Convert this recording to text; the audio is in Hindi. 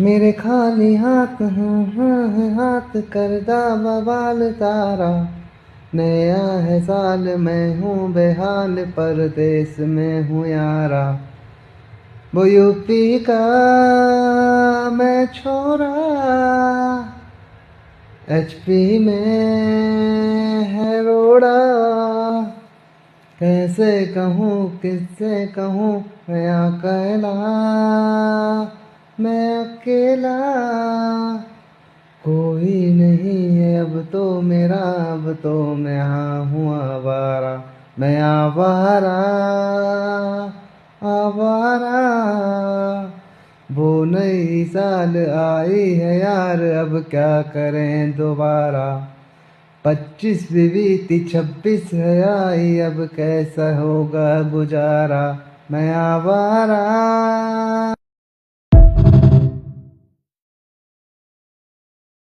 मेरे खाली हाथ हाथ करदा बवाल तारा। नया है साल मैं हूँ बेहाल परदेस में हूँ यारा। वो यूपी का मैं छोरा, एचपी में है रोड़ा। कैसे कहूँ किससे कहूँ मैं अकेला, मैं अकेला। कोई नहीं है अब तो मेरा, अब तो मैं हाँ हूँ आवारा। मैं आवारा आवारा। वो नई साल आई है यार, अब क्या करें दोबारा। 25 भी बीती 26 है आई, अब कैसा होगा गुजारा। मैं आवारा।